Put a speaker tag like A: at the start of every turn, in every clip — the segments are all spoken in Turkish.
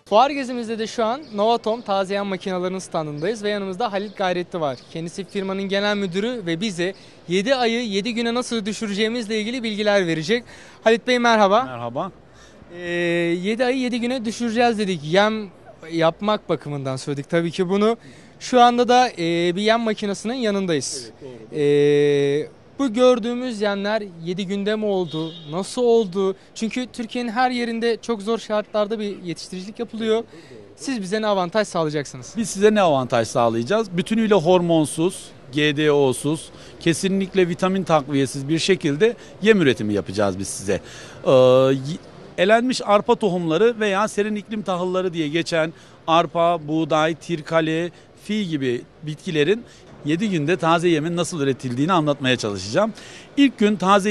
A: Fuar gezimizde de şu an Novatom taze yem makinelerinin standındayız ve yanımızda Halit Gayretli var. Kendisi firmanın genel müdürü ve bize 7 ayı 7 güne nasıl düşüreceğimizle ilgili bilgiler verecek. Halit Bey merhaba.
B: Merhaba.
A: 7 ayı 7 güne düşüreceğiz dedik. Yem yapmak bakımından söyledik tabii ki bunu. Şu anda da bir yem makinesinin yanındayız.
B: Evet, doğru.
A: Bu gördüğümüz yemler 7 günde mi oldu? Nasıl oldu? Çünkü Türkiye'nin her yerinde çok zor şartlarda bir yetiştiricilik yapılıyor. Siz bize ne avantaj sağlayacaksınız?
B: Biz size ne avantaj sağlayacağız? Bütünüyle hormonsuz, GDO'suz, kesinlikle vitamin takviyesiz bir şekilde yem üretimi yapacağız biz size. Elenmiş arpa tohumları veya serin iklim tahılları diye geçen arpa, buğday, tirkali, fi gibi bitkilerin 7 günde taze yemin nasıl üretildiğini anlatmaya çalışacağım. İlk gün taze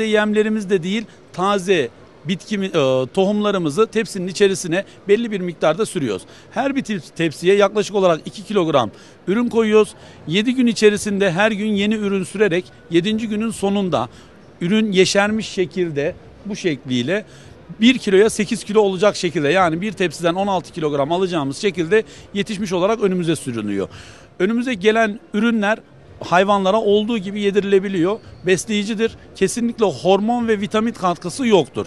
B: yemlerimiz de değil, taze tohumlarımızı tepsinin içerisine belli bir miktarda sürüyoruz. Her bir tepsiye yaklaşık olarak 2 kilogram ürün koyuyoruz. 7 gün içerisinde her gün yeni ürün sürerek 7. günün sonunda ürün yeşermiş şekilde bu şekliyle 1 kiloya 8 kilo olacak şekilde, yani bir tepsiden 16 kilogram alacağımız şekilde yetişmiş olarak önümüze sürülüyor. Önümüze gelen ürünler hayvanlara olduğu gibi yedirilebiliyor. Besleyicidir. Kesinlikle hormon ve vitamin katkısı yoktur.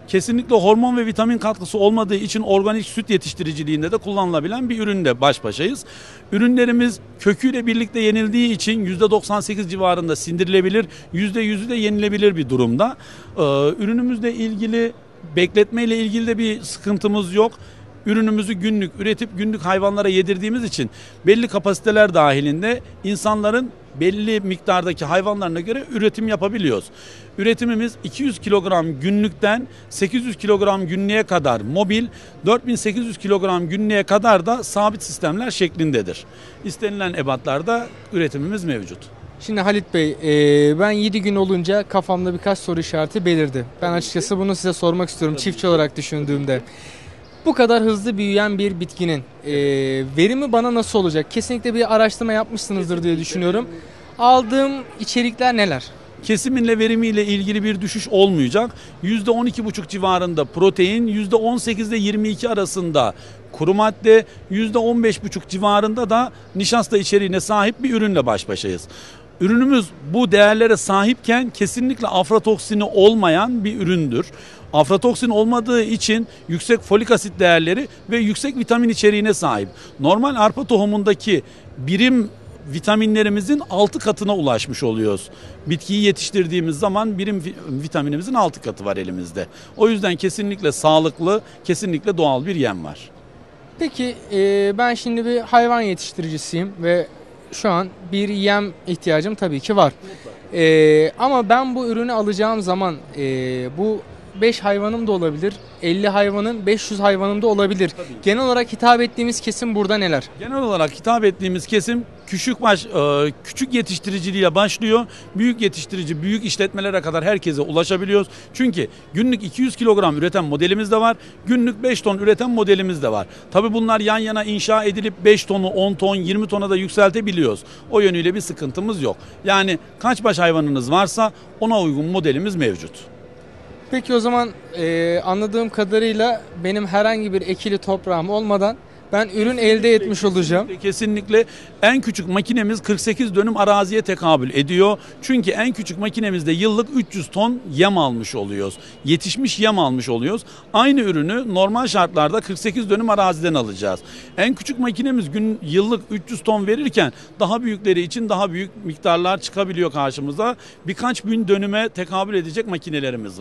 B: Kesinlikle hormon ve vitamin katkısı olmadığı için organik süt yetiştiriciliğinde de kullanılabilen bir ürünle baş başayız. Ürünlerimiz köküyle birlikte yenildiği için %98 civarında sindirilebilir, %100'ü de yenilebilir bir durumda. Ürünümüzle ilgili, bekletmeyle ilgili de bir sıkıntımız yok. Ürünümüzü günlük üretip günlük hayvanlara yedirdiğimiz için belli kapasiteler dahilinde insanların belli miktardaki hayvanlarına göre üretim yapabiliyoruz. Üretimimiz 200 kilogram günlükten 800 kilogram günlüğe kadar mobil, 4800 kilogram günlüğe kadar da sabit sistemler şeklindedir. İstenilen ebatlarda üretimimiz mevcut.
A: Şimdi Halit Bey, ben 7 gün olunca kafamda birkaç soru işareti belirdi. Ben açıkçası bunu size sormak istiyorum çiftçi olarak düşündüğümde. Bu kadar hızlı büyüyen bir bitkinin verimi bana nasıl olacak? Kesinlikle bir araştırma yapmışsınızdır diye düşünüyorum. Aldığım içerikler neler?
B: Kesiminle verimiyle ilgili bir düşüş olmayacak. %12,5 civarında protein, %18 ile 22 arasında kuru madde, %15,5 civarında da nişasta içeriğine sahip bir ürünle baş başayız. Ürünümüz bu değerlere sahipken kesinlikle aflatoksini olmayan bir üründür. Aflatoksin olmadığı için yüksek folik asit değerleri ve yüksek vitamin içeriğine sahip. Normal arpa tohumundaki birim vitaminlerimizin 6 katına ulaşmış oluyoruz. Bitkiyi yetiştirdiğimiz zaman birim vitaminimizin 6 katı var elimizde. O yüzden kesinlikle sağlıklı, kesinlikle doğal bir yem var.
A: Peki ben şimdi bir hayvan yetiştiricisiyim ve şu an bir yem ihtiyacım tabii ki var. Ama ben bu ürünü alacağım zaman bu 5 hayvanım da olabilir, 50 hayvanın 500 hayvanım da olabilir.
B: Tabii.
A: Genel olarak hitap ettiğimiz kesim burada neler?
B: Genel olarak hitap ettiğimiz kesim küçük yetiştiriciliğe başlıyor. Büyük yetiştirici, büyük işletmelere kadar herkese ulaşabiliyoruz. Çünkü günlük 200 kilogram üreten modelimiz de var. Günlük 5 ton üreten modelimiz de var. Tabii bunlar yan yana inşa edilip 5 tonu, 10 ton, 20 tona da yükseltebiliyoruz. O yönüyle bir sıkıntımız yok. Yani kaç baş hayvanınız varsa ona uygun modelimiz mevcut.
A: Peki o zaman anladığım kadarıyla benim herhangi bir ekili toprağım olmadan ben ürün elde etmiş olacağım.
B: Kesinlikle en küçük makinemiz 48 dönüm araziye tekabül ediyor. Çünkü en küçük makinemizde yıllık 300 ton yem almış oluyoruz. Yetişmiş yem almış oluyoruz. Aynı ürünü normal şartlarda 48 dönüm araziden alacağız. En küçük makinemiz yıllık 300 ton verirken daha büyükleri için daha büyük miktarlar çıkabiliyor karşımıza. Birkaç bin dönüme tekabül edecek makinelerimiz var.